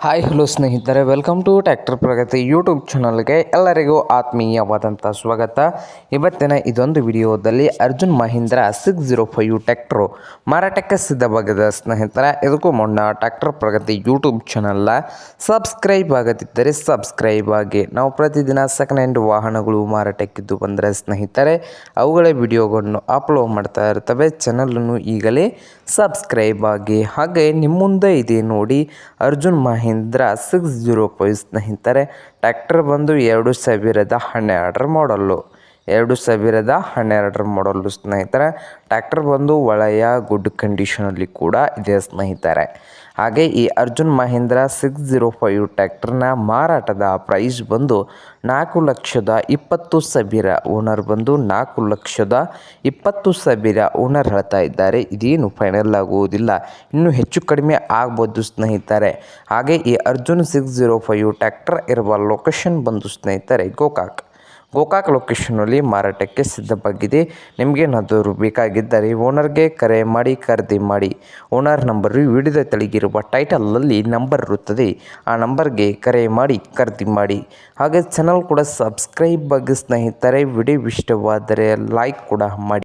Hi hello ಸ್ನೇಹಿತರೆ, welcome to tractor Pragati YouTube ಚಾನಲ್ಗೆ ಎಲ್ಲರಿಗೂ ಆತ್ಮೀಯವಾದಂಥ ಸ್ವಾಗತ. ಇವತ್ತಿನ ಇದೊಂದು ವಿಡಿಯೋದಲ್ಲಿ ಅರ್ಜುನ್ ಮಹೀಂದ್ರ 605 ಟ್ರ್ಯಾಕ್ಟ್ರು ಮಾರಾಟಕ್ಕೆ ಸಿದ್ಧವಾಗಿದೆ ಸ್ನೇಹಿತರೆ. ಇದಕ್ಕೂ ಮುನ್ನ ಟ್ರ್ಯಾಕ್ಟರ್ ಪ್ರಗತಿ ಯೂಟ್ಯೂಬ್ ಚಾನಲ್ನ ಸಬ್ಸ್ಕ್ರೈಬ್ ಆಗದಿದ್ದರೆ ಸಬ್ಸ್ಕ್ರೈಬ್ ಆಗಿ. ನಾವು ಪ್ರತಿದಿನ ಸೆಕೆಂಡ್ ಹ್ಯಾಂಡ್ ವಾಹನಗಳು ಮಾರಾಟಕ್ಕಿದ್ದು ಬಂದರೆ ಸ್ನೇಹಿತರೆ ಅವುಗಳ ವಿಡಿಯೋಗಳನ್ನು ಅಪ್ಲೋಡ್ ಮಾಡ್ತಾ ಇರ್ತವೆ. ಚಾನಲನ್ನು ಈಗಲೇ ಸಬ್ಸ್ಕ್ರೈಬ್ ಆಗಿ. ಹಾಗೆ ನಿಮ್ಮ ಮುಂದೆ ಇದೆ ನೋಡಿ ಅರ್ಜುನ್ ಮಹೀಂದ್ರ 605 ಸ್ನೇಹಿತರೆ. ಟ್ರ್ಯಾಕ್ಟರ್ ಬಂದು 2012 ಮಾಡಲ್ಲು. 2012 ಮಾಡಲ್ಲು ಸ್ನೇಹಿತರೆ. ಟ್ರ್ಯಾಕ್ಟರ್ ಬಂದು ಒಳ್ಳೆಯ ಗುಡ್ ಕಂಡೀಷನಲ್ಲಿ ಕೂಡ ಇದೆ ಸ್ನೇಹಿತರೆ. ಹಾಗೆ ಈ ಅರ್ಜುನ್ ಮಹೀಂದ್ರ 605 ಟ್ರ್ಯಾಕ್ಟರ್ನ ಮಾರಾಟದ ಪ್ರೈಸ್ ಬಂದು 4,20,000. ಓನರ್ ಬಂದು 4,20,000 ಓನರ್ ಹೇಳ್ತಾ ಇದ್ದಾರೆ. ಇದೇನು ಫೈನಲ್ ಆಗುವುದಿಲ್ಲ, ಇನ್ನೂ ಹೆಚ್ಚು ಕಡಿಮೆ ಆಗ್ಬೋದು ಸ್ನೇಹಿತರೆ. ಹಾಗೆ ಈ ಅರ್ಜುನ್ 605 ಟ್ರ್ಯಾಕ್ಟರ್ ಇರುವ ಲೊಕೇಶನ್ ಬಂದು ಸ್ನೇಹಿತರೆ ಗೋಕಾಕ್ ಲೊಕೇಶನಲ್ಲಿ ಮಾರಾಟಕ್ಕೆ ಸಿದ್ಧವಾಗಿದೆ. ನಿಮಗೇನಾದರೂ ಬೇಕಾಗಿದ್ದರೆ ಓನರ್ಗೆ ಕರೆ ಮಾಡಿ ಖರೀದಿ ಮಾಡಿ. ಓನರ್ ನಂಬರು ವಿಡಿಯೋದ ತೆಳಗಿರುವ ಟೈಟಲಲ್ಲಿ ನಂಬರ್ ಇರುತ್ತದೆ, ಆ ನಂಬರ್ಗೆ ಕರೆ ಮಾಡಿ ಖರೀದಿ ಮಾಡಿ. ಹಾಗೆ ಚಾನಲ್ ಕೂಡ ಸಬ್ಸ್ಕ್ರೈಬ್ ಆಗಿ ಸ್ನೇಹಿತರೆ. ವಿಡಿಯೋ ಇಷ್ಟವಾದರೆ ಲೈಕ್ ಕೂಡ ಮಾಡಿ.